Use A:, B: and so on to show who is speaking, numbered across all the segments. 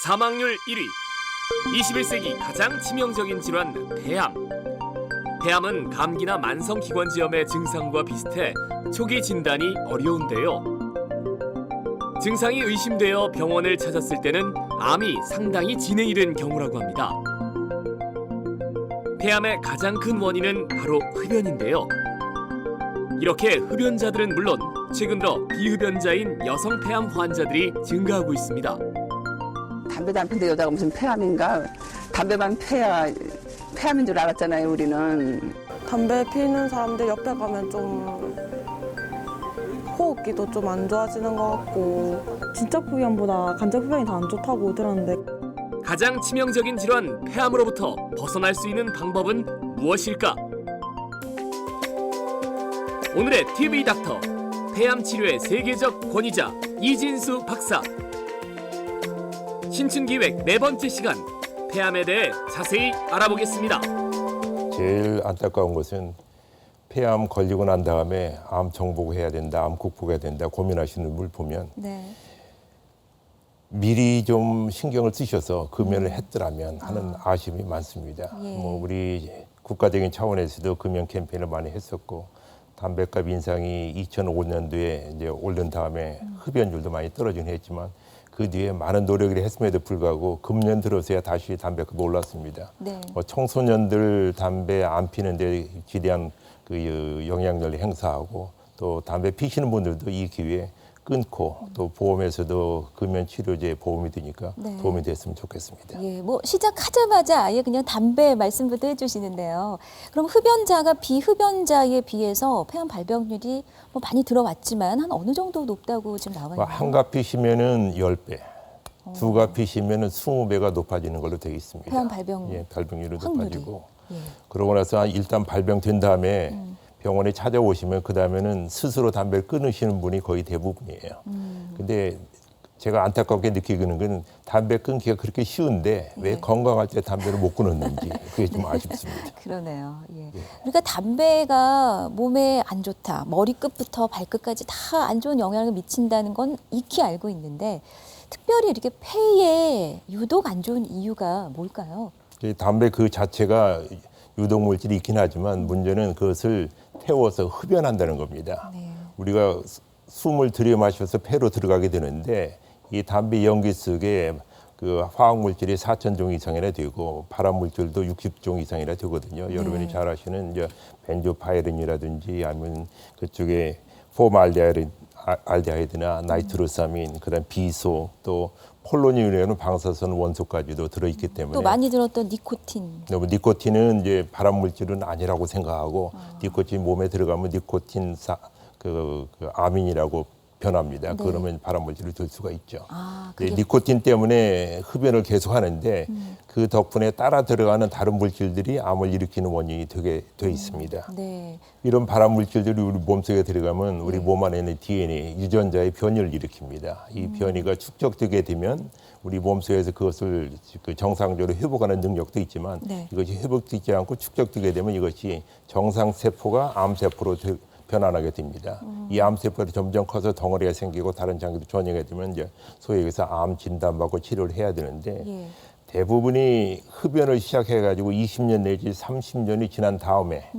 A: 사망률 1위, 21세기 가장 치명적인 질환 폐암. 폐암은 감기나 만성기관지염의 증상과 비슷해 초기 진단이 어려운데요. 증상이 의심되어 병원을 찾았을 때는 암이 상당히 진행이 된 경우라고 합니다. 폐암의 가장 큰 원인은 바로 흡연인데요. 이렇게 흡연자들은 물론 최근 들어 비흡연자인 여성 폐암 환자들이 증가하고 있습니다.
B: 담배도 안 피는데 여자가 무슨 폐암인가? 담배만 폐야 폐암인 줄 알았잖아요, 우리는.
C: 담배 피는 사람들 옆에 가면 좀 호흡기도 좀 안 좋아지는 것 같고 진짜 흡연보다 간접 흡연이 더 안 좋다고 들었는데
A: 가장 치명적인 질환 폐암으로부터 벗어날 수 있는 방법은 무엇일까? 오늘의 TV 닥터, 폐암 치료의 세계적 권위자 이진수 박사. 신춘기획 네 번째 시간, 폐암에 대해 자세히 알아보겠습니다.
D: 제일 안타까운 것은 폐암 걸리고 난 다음에 암 정복해야 된다, 암 극복해야 된다 고민하시는 분을 보면 미리 좀 신경을 쓰셔서 금연을 했더라면 하는 아쉬움이 많습니다. 뭐 우리 국가적인 차원에서도 금연 캠페인을 많이 했었고 담배값 인상이 2005년도에 이제 오른 다음에 흡연율도 많이 떨어지긴 했지만 그 뒤에 많은 노력을 했음에도 불구하고 금년 들어서야 다시 담배값이 올랐습니다. 뭐 청소년들 담배 안 피는 데 기대한 그 영향력을 행사하고 또 담배 피시는 분들도 이 기회에 끊고 또 보험에서도 금연 치료제 보험이 되니까 도움이 됐으면 좋겠습니다.
E: 예, 뭐 시작하자마자 아예 그냥 담배 말씀부터 해주시는데요. 그럼 흡연자가 비흡연자에 비해서 폐암 발병률이 뭐 많이 들어왔지만 한 어느 정도 높다고 지금 나와 있나요?
D: 한갑 피시면은 10배, 두갑 피시면은 20배가 높아지는 걸로 되어 있습니다.
E: 폐암 발병
D: 발병률이
E: 확률이.
D: 높아지고 그러고 나서 일단 발병된 다음에 병원에 찾아오시면 그 다음에는 스스로 담배를 끊으시는 분이 거의 대부분이에요. 근데 제가 안타깝게 느끼는 건 담배 끊기가 그렇게 쉬운데 왜 건강할 때 담배를 못 끊었는지 그게 좀 아쉽습니다.
E: 그러네요. 예. 그러니까 담배가 몸에 안 좋다, 머리끝부터 발끝까지 다 안 좋은 영향을 미친다는 건 익히 알고 있는데 특별히 이렇게 폐에 유독 안 좋은 이유가 뭘까요?
D: 담배 그 자체가 유독물질이 있긴 하지만 문제는 그것을 태워서 흡연한다는 겁니다. 우리가 숨을 들이마셔서 폐로 들어가게 되는데 이 담배 연기 속에 그 화학물질이 4,000종 이상이나 되고 발암물질도 60종 이상이나 되거든요. 여러분이 잘 아시는 이제 벤조파이렌이라든지 아니면 그쪽에 포말데하이드나 나이트로사민, 그다음 비소, 또 폴로늄이라는 방사선 원소까지도 들어있기 때문에
E: 또 많이 들었던 니코틴.
D: 니코틴은 이제 발암물질은 아니라고 생각하고 니코틴 몸에 들어가면 니코틴 아민이라고 변합니다. 그러면 발암물질을 들 수가 있죠. 니코틴 때문에 흡연을 계속 하는데 그 덕분에 따라 들어가는 다른 물질들이 암을 일으키는 원인이 되게 돼 있습니다. 이런 발암물질들이 우리 몸속에 들어가면 우리 몸 안에 있는 DNA, 유전자의 변이를 일으킵니다. 이 변이가 축적되게 되면 우리 몸속에서 그것을 정상적으로 회복하는 능력도 있지만 이것이 회복되지 않고 축적되게 되면 이것이 정상세포가 암세포로 변환하게 됩니다. 이 암세포가 점점 커서 덩어리가 생기고 다른 장기도 전이게 되면 이제 소위 여기서 암 진단받고 치료를 해야 되는데 대부분이 흡연을 시작해가지고 20년 내지 30년이 지난 다음에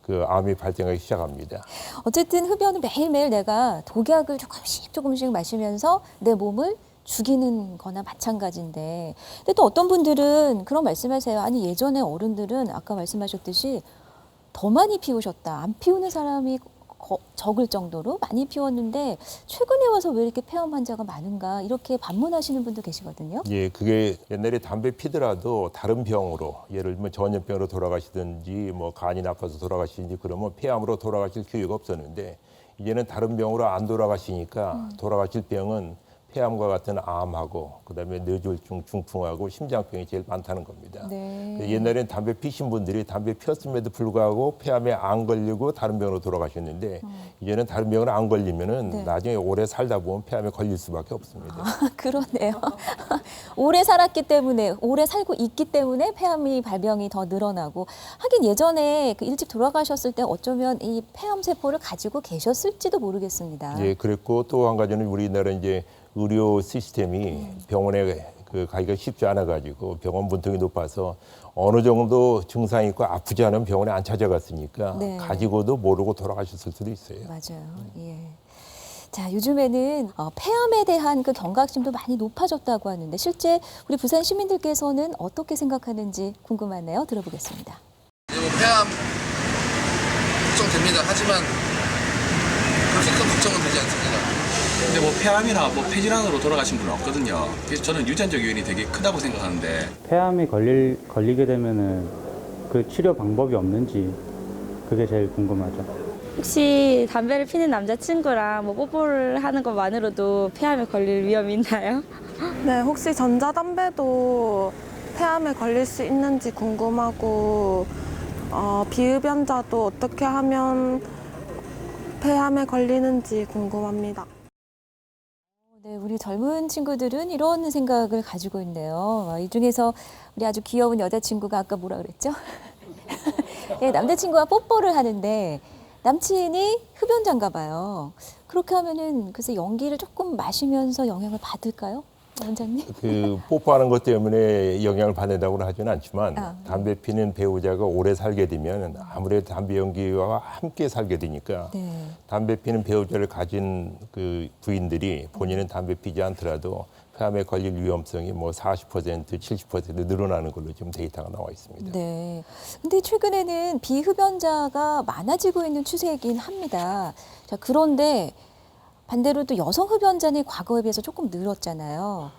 D: 그 암이 발생하기 시작합니다.
E: 어쨌든 흡연은 매일매일 내가 독약을 조금씩 마시면서 내 몸을 죽이는 거나 마찬가지인데 근데 또 어떤 분들은 그런 말씀하세요. 아니 예전에 어른들은 아까 말씀하셨듯이 더 많이 피우셨다. 안 피우는 사람이 적을 정도로 많이 피웠는데 최근에 와서 왜 이렇게 폐암 환자가 많은가 이렇게 반문하시는 분도 계시거든요.
D: 예, 그게 옛날에 담배 피더라도 다른 병으로 예를 들면 전염병으로 돌아가시든지 뭐 간이 나빠서 돌아가시든지 그러면 폐암으로 돌아가실 기회가 없었는데 이제는 다른 병으로 안 돌아가시니까 돌아가실 병은 폐암과 같은 암하고 그다음에 뇌졸중, 중풍하고 심장병이 제일 많다는 겁니다. 옛날에는 담배 피신 분들이 담배 피웠음에도 불구하고 폐암에 안 걸리고 다른 병으로 돌아가셨는데 이제는 다른 병으로 안 걸리면은 나중에 오래 살다 보면 폐암에 걸릴 수밖에 없습니다.
E: 그러네요. 오래 살았기 때문에 오래 살고 있기 때문에 폐암이 발병이 더 늘어나고 하긴 예전에 그 일찍 돌아가셨을 때 어쩌면 이 폐암 세포를 가지고 계셨을지도 모르겠습니다.
D: 예, 그랬고 또 한 가지는 우리나라 이제 의료 시스템이 병원에 그 가기가 쉽지 않아 가지고 병원 분통이 높아서 어느 정도 증상이 있고 아프지 않으면 병원에 안 찾아갔으니까
E: 네.
D: 가지고도 모르고 돌아가셨을 수도 있어요.
E: 맞아요. 예. 자, 요즘에는 폐암에 대한 그 경각심도 많이 높아졌다고 하는데 실제 우리 부산 시민들께서는 어떻게 생각하는지 궁금하네요. 들어보겠습니다.
F: 폐암 걱정됩니다. 하지만 그렇게 큰 걱정은 되지 않습니다.
G: 근데 뭐 폐암이나 뭐 폐질환으로 돌아가신 분은 없거든요. 그래서 저는 유전적 요인이 되게 크다고 생각하는데
H: 폐암이 걸리게 되면은 그 치료 방법이 없는지 그게 제일 궁금하죠.
I: 혹시 담배를 피는 남자친구랑 뭐 뽀뽀를 하는 것만으로도 폐암에 걸릴 위험이 있나요?
C: 네, 혹시 전자담배도 폐암에 걸릴 수 있는지 궁금하고 비흡연자도 어떻게 하면 폐암에 걸리는지 궁금합니다.
E: 네, 우리 젊은 친구들은 이런 생각을 가지고 있네요. 이 중에서 우리 아주 귀여운 여자친구가 아까 뭐라 그랬죠? 네, 남자친구와 뽀뽀를 하는데 남친이 흡연자인가 봐요. 그렇게 하면은 그래서 연기를 조금 마시면서 영향을 받을까요? 원장님?
D: 그 뽀뽀하는 것 때문에 영향을 받는다고는 하지는 않지만
E: 네.
D: 담배 피는 배우자가 오래 살게 되면 아무래도 담배 연기와 함께 살게 되니까
E: 네.
D: 담배 피는 배우자를 가진 그 부인들이 본인은 담배 피지 않더라도 폐암에 걸릴 위험성이 뭐 40%, 70% 늘어나는 걸로 지금 데이터가 나와 있습니다.
E: 네. 근데 최근에는 비흡연자가 많아지고 있는 추세이긴 합니다. 자, 그런데 반대로 또 여성 흡연자는 과거에 비해서 조금 늘었잖아요.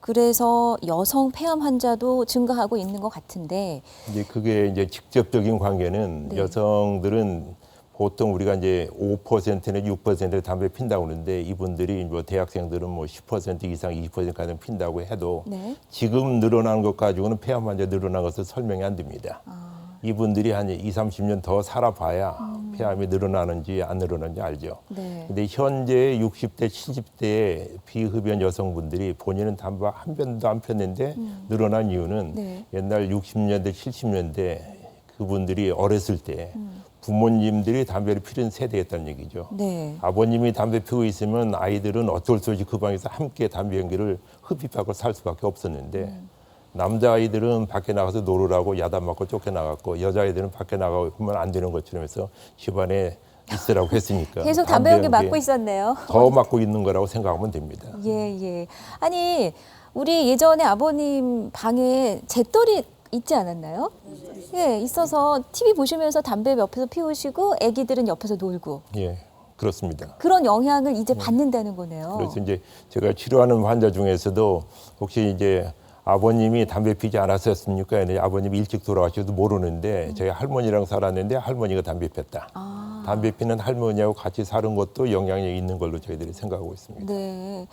E: 그래서 여성 폐암 환자도 증가하고 있는 것 같은데.
D: 이제 그게 이제 직접적인 관계는
E: 네.
D: 여성들은 보통 우리가 이제 5%나 6% 담배 핀다고 그러는데 이분들이 뭐 대학생들은 뭐 10% 이상 20%까지 핀다고 해도
E: 네.
D: 지금 늘어나는 것 가지고는 폐암 환자 늘어난 것은 설명이 안 됩니다. 이분들이 한 20, 30년 더 살아봐야 폐암이 늘어나는지 안 늘어나는지 알죠.
E: 네.
D: 근데 현재 60대, 70대의 비흡연 여성분들이 본인은 담배 한 변도 안 폈는데 늘어난 이유는
E: 네.
D: 옛날 60년대, 70년대 그분들이 어렸을 때 부모님들이 담배를 피는 세대였다는 얘기죠.
E: 네.
D: 아버님이 담배 피우고 있으면 아이들은 어쩔 수 없이 그 방에서 함께 담배 연기를 흡입하고 살 수밖에 없었는데 남자아이들은 밖에 나가서 놀으라고 야단 맞고 쫓겨나갔고 여자아이들은 밖에 나가면 안 되는 것처럼 해서 집안에 있으라고 했으니까
E: 계속 담배 연기
D: 연기에
E: 맡고 있었네요.
D: 더 맡고 있는 거라고 생각하면 됩니다.
E: 예, 예. 아니, 우리 예전에 아버님 방에 잿돌이 있지 않았나요? 예, 있어서 TV 보시면서 담배 옆에서 피우시고 아기들은 옆에서 놀고
D: 예, 그렇습니다.
E: 그런 영향을 이제 받는다는 거네요.
D: 그래서 이제 제가 치료하는 환자 중에서도 혹시 이제 아버님이 담배 피지 않았었습니까? 아버님이 일찍 돌아가셔도 모르는데 저희 할머니랑 살았는데 할머니가 담배 폈다. 담배 피는 할머니하고 같이 사는 것도 영향이 있는 걸로 저희들이 생각하고 있습니다.
E: 네.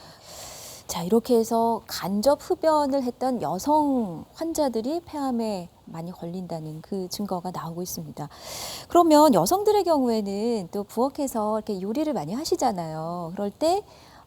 E: 자, 이렇게 해서 간접 흡연을 했던 여성 환자들이 폐암에 많이 걸린다는 그 증거가 나오고 있습니다. 그러면 여성들의 경우에는 또 부엌에서 이렇게 요리를 많이 하시잖아요. 그럴 때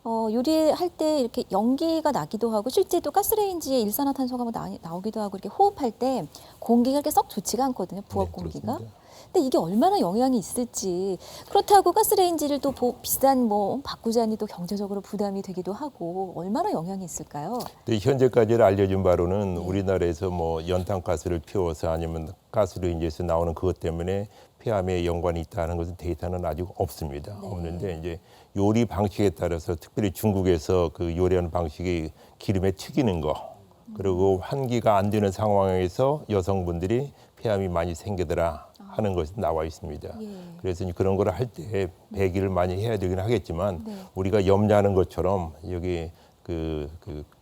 E: 요리할 때 이렇게 연기가 나기도 하고 실제 또 가스레인지에 일산화탄소가 나오기도 하고 이렇게 호흡할 때 공기가 이렇게 썩 좋지가 않거든요. 부엌
D: 네,
E: 공기가.
D: 그렇습니다.
E: 근데 이게 얼마나 영향이 있을지 그렇다고 가스레인지를 또 비싼 뭐 바꾸자니 또 경제적으로 부담이 되기도 하고 얼마나 영향이 있을까요?
D: 근데 현재까지 알려진 바로는 우리나라에서 뭐 연탄가스를 피워서 아니면 가스레인지에서 나오는 그것 때문에 폐암에 연관이 있다는 것은 데이터는 아직 없습니다. 없는데 이제 요리 방식에 따라서 특별히 중국에서 그 요리하는 방식이 기름에 튀기는 거 그리고 환기가 안 되는 상황에서 여성분들이 폐암이 많이 생기더라 하는 것이 나와 있습니다. 그래서 그런 걸 할 때 배기를 많이 해야 되긴 하겠지만 우리가 염려하는 것처럼 여기 그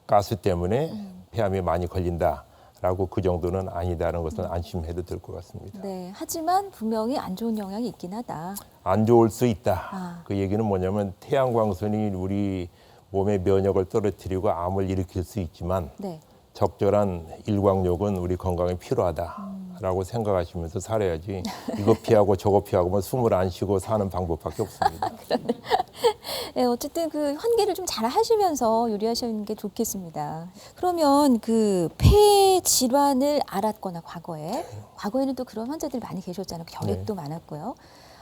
D: 가스 때문에 폐암이 많이 걸린다라고 그 정도는 아니다라는 것은 안심해도 될 것 같습니다.
E: 네, 하지만 분명히 안 좋은 영향이 있긴 하다.
D: 안 좋을 수 있다. 그 얘기는 뭐냐면 태양광선이 우리 몸의 면역을 떨어뜨리고 암을 일으킬 수 있지만
E: 네.
D: 적절한 일광욕은 우리 건강에 필요하다라고 생각하시면서 살아야지 이거 피하고 저거 피하고 숨을 안 쉬고 사는 방법밖에 없습니다.
E: 네, 어쨌든 그 환기를 좀 잘 하시면서 요리하시는 게 좋겠습니다. 그러면 그 폐 질환을 앓았거나 과거에는 또 그런 환자들이 많이 계셨잖아요. 결핵도 많았고요.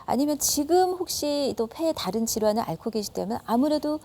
E: 아니면 지금 혹시 또 폐 다른 질환을 앓고 계시다면 아무래도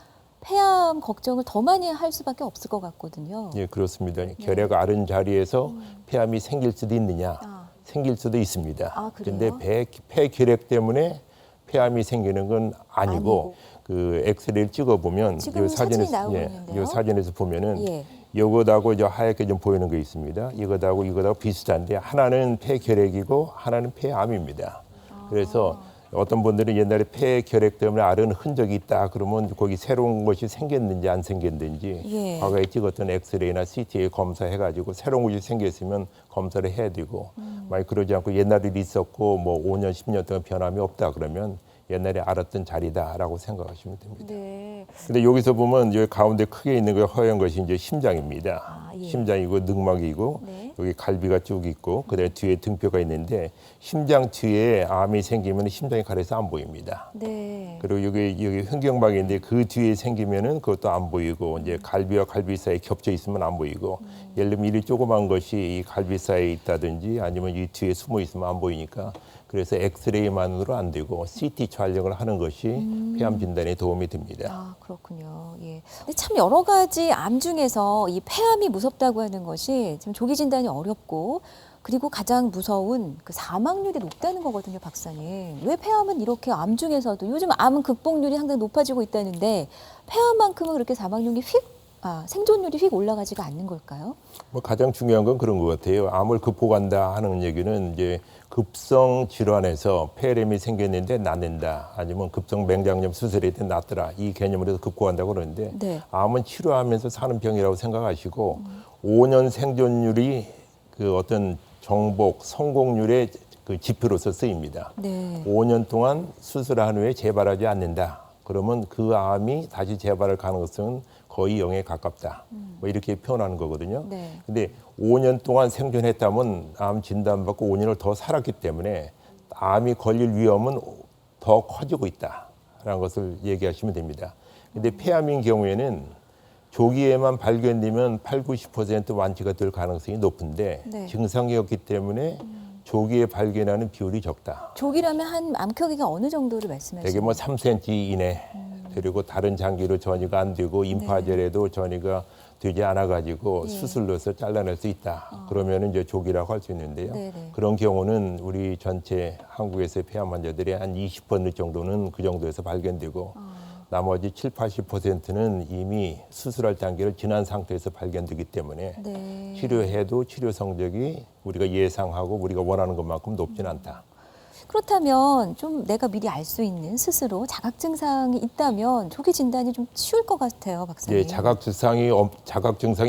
E: 폐암 걱정을 더 많이 할 수밖에 없을 것 같거든요.
D: 예, 그렇습니다. 결핵 앓은 자리에서 폐암이 생길 수도 있느냐? 생길 수도 있습니다.
E: 아,
D: 그런데
E: 그래요?
D: 폐결핵 때문에 폐암이 생기는 건 아니고 그 엑스레이를 찍어보면
E: 지금 사진이 나오고 있는데요.
D: 이 사진에서 보면은
E: 예.
D: 이것하고 이제 하얗게 좀 보이는 거 있습니다. 이것하고 비슷한데 하나는 폐결핵이고 하나는 폐암입니다. 그래서 어떤 분들은 옛날에 폐결핵 때문에 앓은 흔적이 있다 그러면 거기 새로운 것이 생겼는지 안 생겼는지
E: 예.
D: 과거에 찍었던 엑스레이나 CT에 검사해가지고 새로운 것이 생겼으면 검사를 해야 되고 만약 그러지 않고 옛날에 있었고 뭐 5년, 10년 동안 변함이 없다 그러면 옛날에 앓았던 자리다라고 생각하시면 됩니다.
E: 네.
D: 근데 여기서 보면 여기 가운데 크게 있는 거 허연 것이 이제 심장입니다.
E: 아, 예.
D: 심장이고 늑막이고
E: 네.
D: 여기 갈비가 쭉 있고 그다음에 뒤에 등뼈가 있는데 심장 뒤에 암이 생기면 심장이 가려서 안 보입니다.
E: 네.
D: 그리고 여기 횡격막인데 그 뒤에 생기면은 그것도 안 보이고 이제 갈비와 갈비 사이에 겹쳐 있으면 안 보이고 예를 들면 이 조그만 것이 이 갈비 사이에 있다든지 아니면 이 뒤에 숨어 있으면 안 보이니까 그래서 엑스레이만으로 안 되고 CT 촬영을 하는 것이 폐암 진단에 도움이 됩니다.
E: 아, 그렇군요. 예. 근데 참 여러 가지 암 중에서 이 폐암이 무섭다고 하는 것이 지금 조기 진단이 어렵고 그리고 가장 무서운 그 사망률이 높다는 거거든요, 박사님. 왜 폐암은 이렇게 암 중에서도 요즘 암은 극복률이 상당히 높아지고 있다는데 폐암만큼은 그렇게 생존율이 휙 올라가지가 않는 걸까요?
D: 뭐 가장 중요한 건 그런 것 같아요. 암을 극복한다 하는 얘기는 이제 급성 질환에서 폐렴이 생겼는데 낫는다, 아니면 급성 맹장염 수술했는데 낫더라, 이 개념으로 극복한다고 그러는데
E: 네.
D: 암은 치료하면서 사는 병이라고 생각하시고 5년 생존율이 그 어떤 정복 성공률의 그 지표로서 쓰입니다.
E: 네.
D: 5년 동안 수술한 후에 재발하지 않는다. 그러면 그 암이 다시 재발할 가능성은 거의 0에 가깝다. 뭐 이렇게 표현하는 거거든요.
E: 네.
D: 근데 5년 동안 생존했다면 암 진단받고 5년을 더 살았기 때문에 암이 걸릴 위험은 더 커지고 있다라는 것을 얘기하시면 됩니다. 근데 폐암인 경우에는 조기에만 발견되면 80~90% 완치가 될 가능성이 높은데
E: 네.
D: 증상이 없기 때문에 조기에 발견하는 비율이 적다.
E: 조기라면 한 암 크기가 어느 정도를 말씀하시는
D: 대개 뭐 3cm 이내, 그리고 다른 장기로 전이가 안 되고 임파절에도 전이가 되지 않아 가지고
E: 예.
D: 수술로서 잘라낼 수 있다. 그러면 이제 조기라고 할 수 있는데요.
E: 네네.
D: 그런 경우는 우리 전체 한국에서의 폐암 환자들의 한 20% 정도는 그 정도에서 발견되고 나머지 70~80%는 이미 수술할 단계를 지난 상태에서 발견되기 때문에
E: 네.
D: 치료해도 치료 성적이 우리가 예상하고 우리가 원하는 것만큼 높진 않다.
E: 그렇다면 좀 내가 미리 알 수 있는 스스로 자각 증상이 있다면 조기 진단이 좀 쉬울 것 같아요, 박사님.
D: 예, 자각 증상이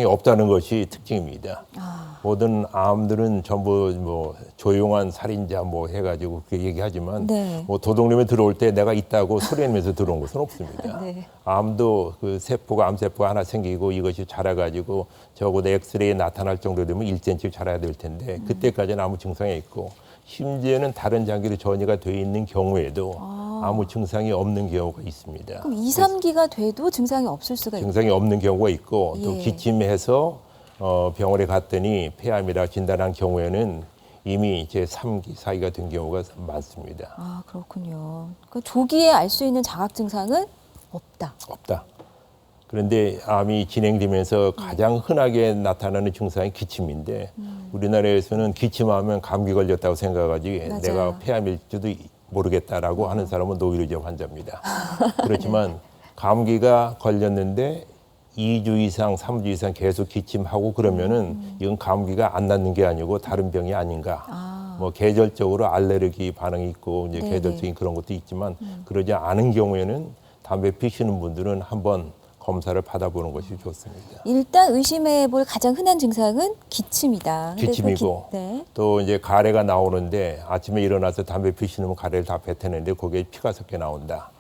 D: 없다는 것이 특징입니다.
E: 아,
D: 모든 암들은 전부 뭐 조용한 살인자 뭐 해가지고 그렇게 얘기하지만
E: 네.
D: 뭐 도둑놈이 들어올 때 내가 있다고 소리내면서 들어온 것은 없습니다.
E: 네.
D: 암도 그 암세포가 하나 생기고 이것이 자라가지고 적어도 엑스레이에 나타날 정도 되면 1cm 자라야 될 텐데 그때까지는 아무 증상이 있고 심지어는 다른 장기로 전이가 돼 있는 경우에도 아무 증상이 없는 경우가 있습니다.
E: 그럼 2, 3기가 돼도 증상이 없을 수가 있고.
D: 증상이 없는 경우가 있고 또
E: 예.
D: 기침해서 병원에 갔더니 폐암이라 진단한 경우에는 이미 제3기, 4기가 된 경우가 많습니다.
E: 아, 그렇군요. 그 조기에 알 수 있는 자각 증상은 없다.
D: 없다. 그런데 암이 진행되면서 가장 흔하게 나타나는 증상이 기침인데 우리나라에서는 기침하면 감기 걸렸다고 생각하지
E: 맞아요.
D: 내가 폐암일지도 모르겠다라고 하는 사람은 노이로제 환자입니다. 그렇지만 감기가 걸렸는데 2주 이상, 3주 이상 계속 기침하고 그러면은 이건 감기가 안 낫는 게 아니고 다른 병이 아닌가. 뭐 계절적으로 알레르기 반응이 있고 이제
E: 네네.
D: 계절적인 그런 것도 있지만 그러지 않은 경우에는 담배 피시는 분들은 한번 검사를 받아보는 것이 좋습니다.
E: 일단 의심해 볼 가장 흔한 증상은 기침이다. 근데 그
D: 기침이고
E: 네.
D: 또 이제 가래가 나오는데 아침에 일어나서 담배 피시면 가래를 다 뱉어내는데 거기에 피가 섞여 나온다.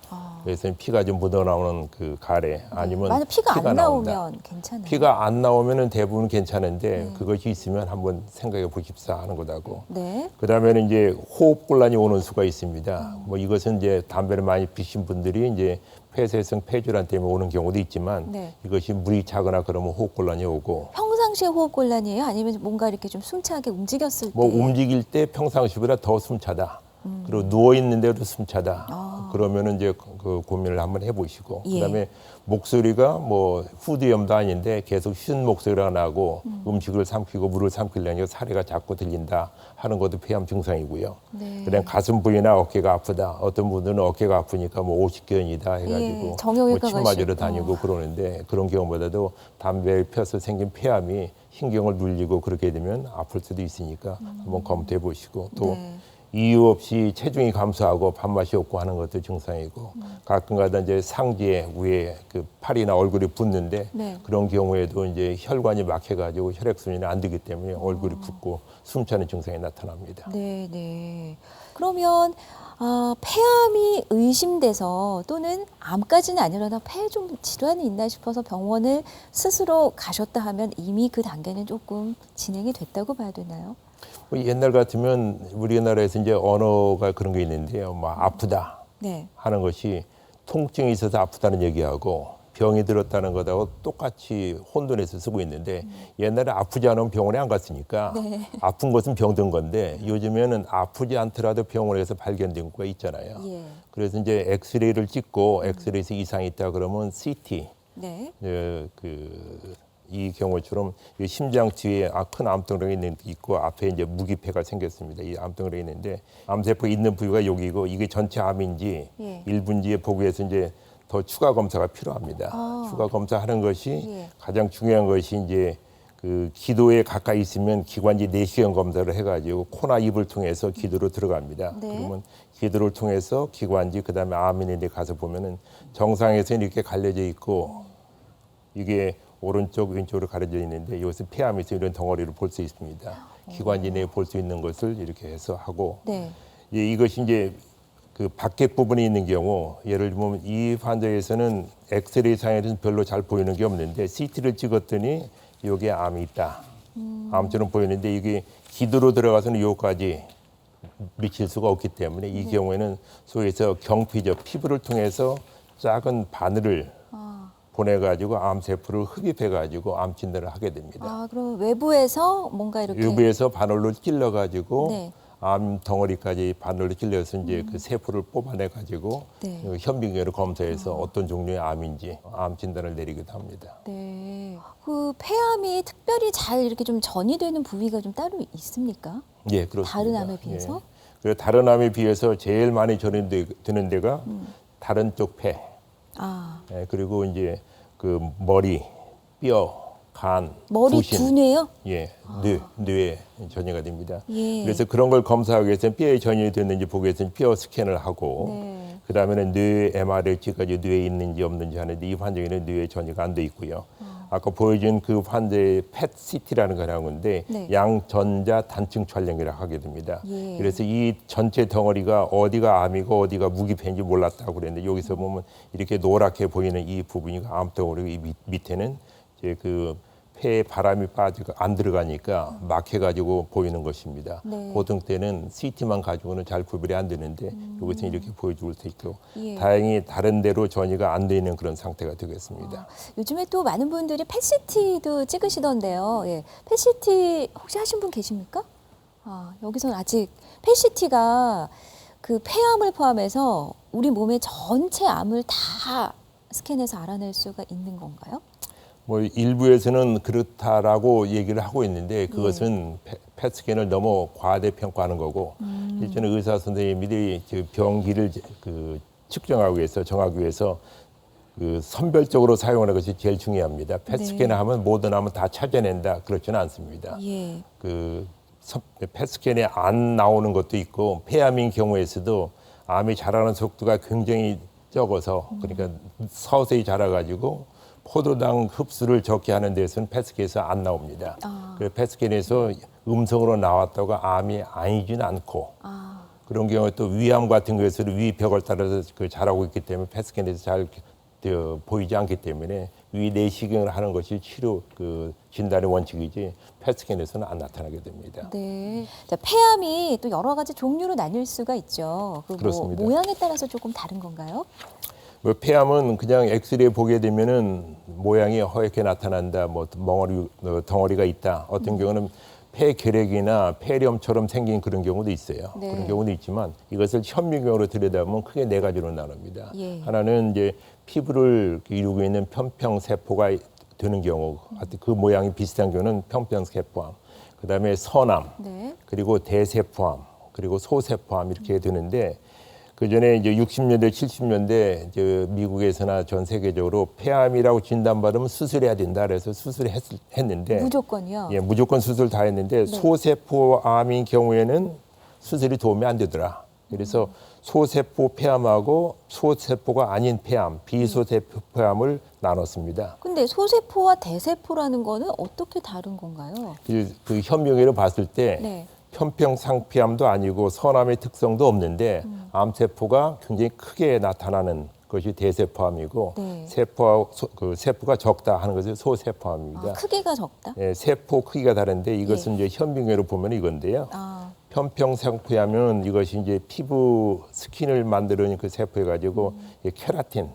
D: 그래서 피가 좀 묻어 나오는 그 가래 아니면
E: 만약 피가 안
D: 나온다.
E: 나오면 괜찮아요.
D: 피가 안 나오면은 대부분 괜찮은데 그것이 있으면 한번 생각해 보십사 하는 거다고.
E: 네.
D: 그다음에는 이제 호흡곤란이 오는 수가 있습니다. 뭐 이것은 이제 담배를 많이 피신 분들이 이제 폐쇄성 폐질환 때문에 오는 경우도 있지만
E: 네.
D: 이것이 물이 차거나 그러면 호흡곤란이 오고
E: 평상시에 호흡곤란이에요? 아니면 뭔가 이렇게 좀 숨차게 움직였을 때?
D: 뭐 움직일 때 평상시보다 더 숨차다. 그리고 누워 있는데도 숨차다. 그러면은 이제 그 고민을 한번 해보시고
E: 예.
D: 그다음에 목소리가 뭐 후두염도 아닌데 계속 쉰 목소리가 나고 음식을 삼키고 물을 삼키려니까 사례가 자꾸 들린다 하는 것도 폐암 증상이고요.
E: 네.
D: 그다음 가슴 부위나 어깨가 아프다. 어떤 분들은 어깨가 아프니까 뭐 오십견이다 해가지고
E: 예, 정형외과
D: 뭐 침 맞으러
E: 가시고.
D: 다니고 그러는데 그런 경우보다도 담배를 펴서 생긴 폐암이 신경을 눌리고 그렇게 되면 아플 수도 있으니까 한번 검토해 보시고 또
E: 네.
D: 이유 없이 체중이 감소하고 밥맛이 없고 하는 것도 증상이고 가끔가다 이제 상지에 위에 그 팔이나 얼굴이 붓는데
E: 네.
D: 그런 경우에도 이제 혈관이 막혀가지고 혈액순환이 안 되기 때문에 얼굴이 붓고 숨차는 증상이 나타납니다.
E: 네, 네. 그러면 폐암이 의심돼서 또는 암까지는 아니라도 폐에 좀 질환이 있나 싶어서 병원을 스스로 가셨다 하면 이미 그 단계는 조금 진행이 됐다고 봐야 되나요?
D: 뭐 옛날 같으면 우리나라에서 이제 언어가 그런 게 있는데요. 뭐 아프다
E: 네.
D: 하는 것이 통증이 있어서 아프다는 얘기하고 병이 들었다는 것하고 똑같이 혼돈해서 쓰고 있는데 옛날에 아프지 않으면 병원에 안 갔으니까
E: 네.
D: 아픈 것은 병든 건데 요즘에는 아프지 않더라도 병원에서 발견된 거가 있잖아요.
E: 예.
D: 그래서 이제 엑스레이를 찍고 엑스레이에서 이상이 있다 그러면 CT
E: 네.
D: 이 경우처럼 이 심장 뒤에 큰 암덩어리가 있고 앞에 이제 무기폐가 생겼습니다. 이 암덩어리가 있는데 암세포 있는 부위가 여기고 이게 전체 암인지
E: 예.
D: 일부인지에 보기 위해서 이제 더 추가 검사가 필요합니다. 추가 검사하는 것이
E: 예.
D: 가장 중요한 것이 이제 그 기도에 가까이 있으면 기관지 내시경 검사를 해가지고 코나 입을 통해서 기도로 들어갑니다.
E: 네.
D: 그러면 기도를 통해서 기관지 그다음에 암 있는 데 가서 보면은 정상에서 이렇게 갈려져 있고 이게 오른쪽 왼쪽으로 가려져 있는데 이것은 폐암에서 이런 덩어리를 볼 수 있습니다. 기관지 내에 볼 수 있는 것을 이렇게 해서 하고
E: 네.
D: 이것이 이제 그 밖에 부분이 있는 경우 예를 들면 이 환자에서는 엑스레이 상에서는 별로 잘 보이는 게 없는데 CT를 찍었더니 여기에 암이 있다. 암처럼 보이는데 이게 기도로 들어가서는 여기까지 미칠 수가 없기 때문에 이 경우에는 소위해서 경피죠. 피부를 통해서 작은 바늘을 보내가지고 암세포를 흡입해가지고 암 진단을 하게 됩니다.
E: 그럼 외부에서 뭔가 이렇게
D: 외부에서 바늘로 찔러가지고
E: 네.
D: 암 덩어리까지 바늘로 찔러서 이제 그 세포를 뽑아내가지고
E: 네.
D: 현미경으로 검사해서 어떤 종류의 암인지 암 진단을 내리기도 합니다.
E: 네. 그 폐암이 특별히 잘 이렇게 좀 전이되는 부위가 좀 따로 있습니까?
D: 예, 그렇습니다.
E: 다른 암에 비해서?
D: 예. 그리고 다른 암에 비해서 제일 많이 전이되는 데가 다른 쪽 폐. 예, 그리고 이제 그 머리, 뼈, 간,
E: 머리
D: 부신,
E: 두뇌요?
D: 예, 뇌에 전이가 됩니다.
E: 예.
D: 그래서 그런 걸 검사하기 위해서는 뼈에 전이 됐는지 보기 위해서는 뼈 스캔을 하고
E: 네.
D: 그다음에는 뇌 MRI까지 뇌에 있는지 없는지 하는데 이 환자에는 뇌에 전이가 안 돼 있고요. 아까 보여준 그 환자의 PET-CT라는 걸 하는 건데
E: 네.
D: 양전자 단층 촬영이라고 하게 됩니다.
E: 예.
D: 그래서 이 전체 덩어리가 어디가 암이고 어디가 무기폐인지 몰랐다고 그랬는데 여기서 보면 이렇게 노랗게 보이는 이 부분이 암 덩어리고 이 밑에는 이제 그 폐에 바람이 빠지고 안 들어가니까 막혀가지고 보이는 것입니다.
E: 네.
D: 보통 때는 CT만 가지고는 잘 구별이 안 되는데 여기서 이렇게 보여줄 수 있고
E: 예.
D: 다행히 다른 데로 전이가 안 돼 있는 그런 상태가 되겠습니다.
E: 요즘에 또 많은 분들이 펫CT도 찍으시던데요. 예. 펫CT 혹시 하신 분 계십니까? 여기서는 아직 펫CT가 그 폐암을 포함해서 우리 몸의 전체 암을 다 스캔해서 알아낼 수가 있는 건가요?
D: 뭐 일부에서는 그렇다라고 얘기를 하고 있는데 그것은 펫스캔을 너무 과대평가하는 거고 일전에 의사 선생님들이 병기를 그 측정하기 위해서 정하기 위해서 그 선별적으로 사용하는 것이 제일 중요합니다. 펫스캔을 하면 모든 암은 다 찾아낸다 그렇지는 않습니다.
E: 예.
D: 그 펫스캔에 안 나오는 것도 있고 폐암인 경우에서도 암이 자라는 속도가 굉장히 적어서 그러니까 서서히 자라가지고 포도당 흡수를 적게 하는 데서는 펫스캔에서 안 나옵니다. 그래서 펫스캔에서 음성으로 나왔다고 암이 아니지는 않고 그런 경우에 또 위암 같은 것에서는 위벽을 따라서 그 자라고 있기 때문에 펫스캔에서 잘 보이지 않기 때문에 위 내시경을 하는 것이 치료 그 진단의 원칙이지 펫스캔에서는 안 나타나게 됩니다.
E: 네. 자, 폐암이 또 여러 가지 종류로 나뉠 수가 있죠. 그
D: 그렇습니다.
E: 모양에 따라서 조금 다른 건가요?
D: 폐암은 그냥 엑스레이 보게 되면은 모양이 허옇게 나타난다, 뭐 덩어리가 있다. 어떤 경우는 폐결핵이나 폐렴처럼 생긴 그런 경우도 있어요.
E: 네.
D: 그런 경우도 있지만 이것을 현미경으로 들여다보면 크게 네 가지로 나눕니다.
E: 예.
D: 하나는 이제 피부를 이루고 있는 편평세포가 되는 경우, 그 모양이 비슷한 경우는 편평세포암, 그다음에 선암,
E: 네.
D: 그리고 대세포암, 그리고 소세포암 이렇게 되는데 그 전에 이제 60년대, 70년대 이제 미국에서나 전 세계적으로 폐암이라고 진단받으면 수술해야 된다. 그래서 수술을 했는데
E: 무조건이요?
D: 예, 무조건 수술 다 했는데 소세포암인 경우에는 수술이 도움이 안 되더라. 그래서 소세포 폐암하고 소세포가 아닌 폐암, 비소세포 폐암을 나눴습니다.
E: 근데 소세포와 대세포라는 거는 어떻게 다른 건가요?
D: 그 현미경으로 봤을 때
E: 네.
D: 편평상피암도 아니고 선암의 특성도 없는데 암세포가 굉장히 크게 나타나는 것이 대세포암이고
E: 네.
D: 세포가 적다 하는 것이 소세포암입니다.
E: 아, 크기가 적다?
D: 예, 세포 크기가 다른데 이것은 이제 현미경으로 보면 이건데요.
E: 아,
D: 편평상피암은 이것이 이제 피부 스킨을 만드는 그 세포에 가지고 케라틴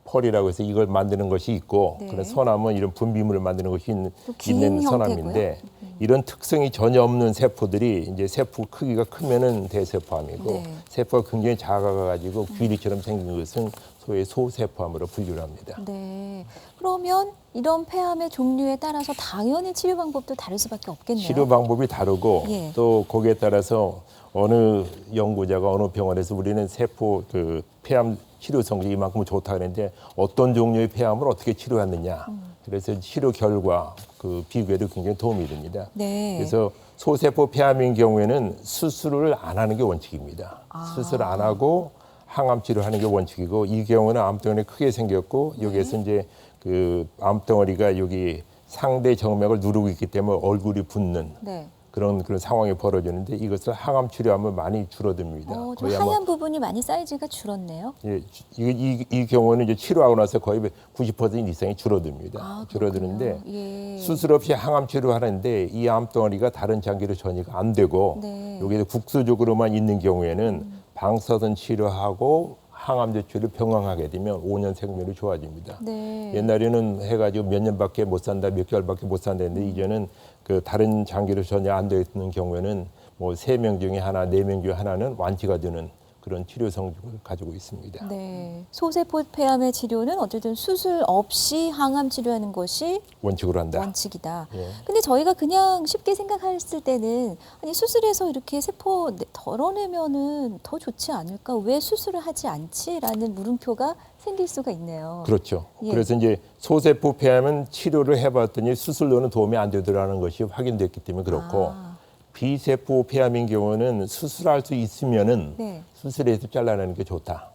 D: 펄이라고 해서 이걸 만드는 것이 있고
E: 네.
D: 그런 선암은 이런 분비물을 만드는 것이
E: 또 긴
D: 있는
E: 형태고요.
D: 선암인데 이런 특성이 전혀 없는 세포들이 이제 세포 크기가 크면은 대세포암이고
E: 네.
D: 세포가 굉장히 작아가지고 귀리처럼 생긴 것은 소위 소세포암으로 분류를 합니다.
E: 네. 그러면 이런 폐암의 종류에 따라서 당연히 치료 방법도 다를 수밖에 없겠네요.
D: 치료 방법이 다르고
E: 예.
D: 또 거기에 따라서 어느 연구자가 어느 병원에서 우리는 세포 그 폐암 치료 성적이 이만큼 좋다 그랬는데 어떤 종류의 폐암을 어떻게 치료하느냐. 그래서 치료 결과 그 비교에도 굉장히 도움이 됩니다.
E: 네.
D: 그래서 소세포 폐암인 경우에는 수술을 안 하는 게 원칙입니다. 수술 안 하고 항암 치료하는 게 원칙이고 이 경우는 암덩어리 크게 생겼고 여기에서 이제 그 암덩어리가 여기 상대 정맥을 누르고 있기 때문에 얼굴이 붓는
E: 네.
D: 그런 상황이 벌어지는데 이것을 항암 치료하면 많이 줄어듭니다.
E: 좀
D: 거의
E: 하얀 부분이 많이 사이즈가 줄었네요.
D: 예, 이 경우는 이제 치료하고 나서 거의 90% 이상이 줄어듭니다.
E: 아,
D: 줄어드는데
E: 예.
D: 수술 없이 항암 치료하는데 이 암덩어리가 다른 장기로 전이가 안 되고
E: 네.
D: 여기에 국소적으로만 있는 경우에는 방사선 치료하고 항암제 치료를 병행하게 되면 5년 생명이 좋아집니다.
E: 네.
D: 옛날에는 해가지고 몇 년밖에 못 산다, 몇 개월밖에 못 산다 했는데 이제는 그 다른 장기로 전혀 안 되어 있는 경우에는 뭐 3명 중에 하나, 4명 중에 하나는 완치가 되는 그런 치료 성적을 가지고 있습니다.
E: 네. 소세포 폐암의 치료는 어쨌든 수술 없이 항암 치료하는 것이
D: 원칙으로 한다.
E: 원칙이다.
D: 예.
E: 근데 저희가 그냥 쉽게 생각했을 때는 아니 수술해서 이렇게 세포 덜어내면은 더 좋지 않을까? 왜 수술을 하지 않지?라는 물음표가 생길 수가 있네요.
D: 그렇죠.
E: 예.
D: 그래서 이제 소세포 폐암은 치료를 해봤더니 수술로는 도움이 안 되더라는 것이 확인됐기 때문에 그렇고
E: 아.
D: 비세포 폐암인 경우는 수술할 수 있으면은
E: 네.
D: 수술해서 잘라내는 게 좋다.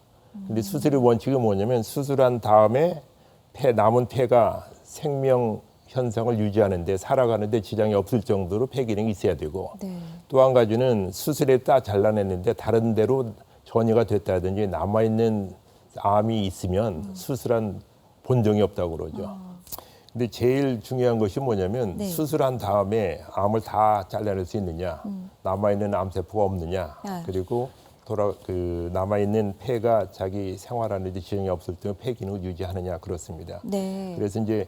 D: 근데 수술의 원칙은 뭐냐면 수술한 다음에 남은 폐가 생명 현상을 유지하는데 살아가는데 지장이 없을 정도로 폐 기능이 있어야 되고
E: 네.
D: 또 한 가지는 수술했다 잘라냈는데 다른 데로 전이가 됐다든지 남아있는 암이 있으면 수술한 본정이 없다고 그러죠. 근데 제일 중요한 것이 뭐냐면
E: 네.
D: 수술한 다음에 암을 다 잘라낼 수 있느냐, 남아있는 암세포가 없느냐,
E: 아.
D: 그리고 남아있는 폐가 자기 생활하는데 지장이 없을 때 폐 기능을 유지하느냐 그렇습니다.
E: 네.
D: 그래서 이제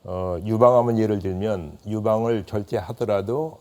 D: 유방암은 예를 들면 유방을 절제하더라도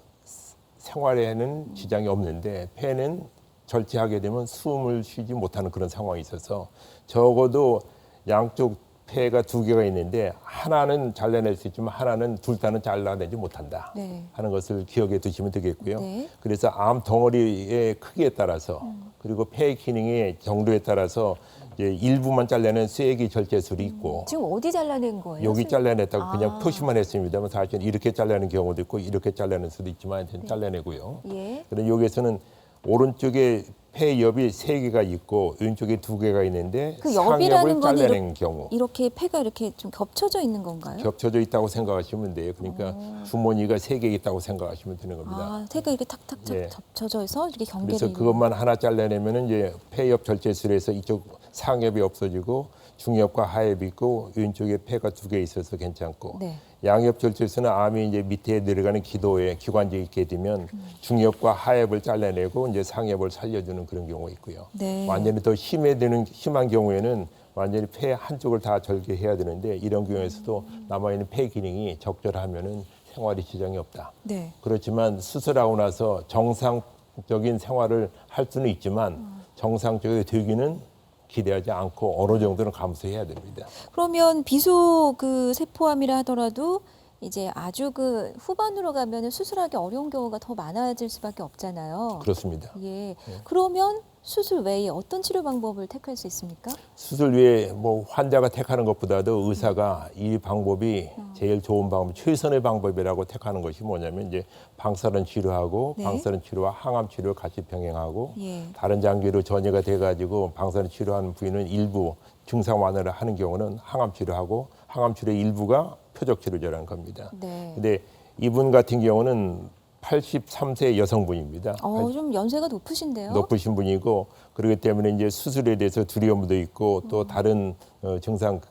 D: 생활에는 지장이 없는데 폐는 절제하게 되면 숨을 쉬지 못하는 그런 상황이 있어서 적어도 양쪽 폐가 2개가 있는데 하나는 잘라낼 수 있지만 하나는 둘 다는 잘라내지 못한다
E: 네.
D: 하는 것을 기억해 두시면 되겠고요.
E: 네.
D: 그래서 암 덩어리의 크기에 따라서 그리고 폐 기능의 정도에 따라서 이제 일부만 잘라낸 쐐기 절제술이 있고
E: 지금 어디 잘라낸 거예요?
D: 여기 잘라냈다고 그냥
E: 아.
D: 표시만 했습니다만 사실 이렇게 잘라내는 경우도 있고 이렇게 잘라낼 수도 있지만 잘라내고요.
E: 예.
D: 그런데 여기에서는 오른쪽에 폐 옆이 3개가 있고 왼쪽에 2개가 있는데
E: 그
D: 상엽을
E: 옆이라는 건
D: 잘라낸 경우
E: 이렇게 폐가 이렇게 좀 겹쳐져 있는 건가요?
D: 겹쳐져 있다고 생각하시면 돼요. 그러니까 주머니가 3개 있다고 생각하시면 되는 겁니다.
E: 아, 폐가 이렇게 탁탁탁
D: 예.
E: 겹쳐져서 이렇게 경계를
D: 그래서
E: 이루는
D: 그것만 하나 잘라내면은 이제 폐엽 절제술에서 이쪽 상엽이 없어지고 중엽과 하엽이 있고 왼쪽에 폐가 2개 있어서 괜찮고
E: 네.
D: 양엽 절제술은 암이 이제 밑에 내려가는 기도에 기관지에 있게 되면 중엽과 하엽을 잘라내고 이제 상엽을 살려주는 그런 경우가 있고요.
E: 네.
D: 완전히 더 심한 경우에는 완전히 폐 한쪽을 다 절개해야 되는데 이런 경우에서도 남아있는 폐 기능이 적절하면은 생활에 지장이 없다.
E: 네.
D: 그렇지만 수술하고 나서 정상적인 생활을 할 수는 있지만 정상적이 되기는 기대하지 않고 어느 정도는 감수해야 됩니다.
E: 그러면 비소 그 세포암이라 하더라도 이제 아주 그 후반으로 가면 수술하기 어려운 경우가 더 많아질 수밖에 없잖아요.
D: 그렇습니다.
E: 예. 그러면 수술 외에 어떤 치료 방법을 택할 수 있습니까?
D: 수술 외에 뭐 환자가 택하는 것보다도 의사가 이 방법이 제일 좋은 방법, 최선의 방법이라고 택하는 것이 뭐냐면 이제 방사선 치료하고
E: 네.
D: 방사선 치료와 항암 치료 같이 병행하고
E: 예. 다른
D: 다른 장기로 전이가 돼가지고 방사선 치료하는 부위는 일부 증상 완화를 하는 경우는 항암 치료하고 항암 치료의 일부가 표적 치료제라는 겁니다.
E: 네.
D: 근데 이분 같은 경우는 83세 여성분입니다.
E: 좀 연세가 높으신데요?
D: 높으신 분이고 그렇기 때문에 이제 수술에 대해서 두려움도 있고 또 다른 증상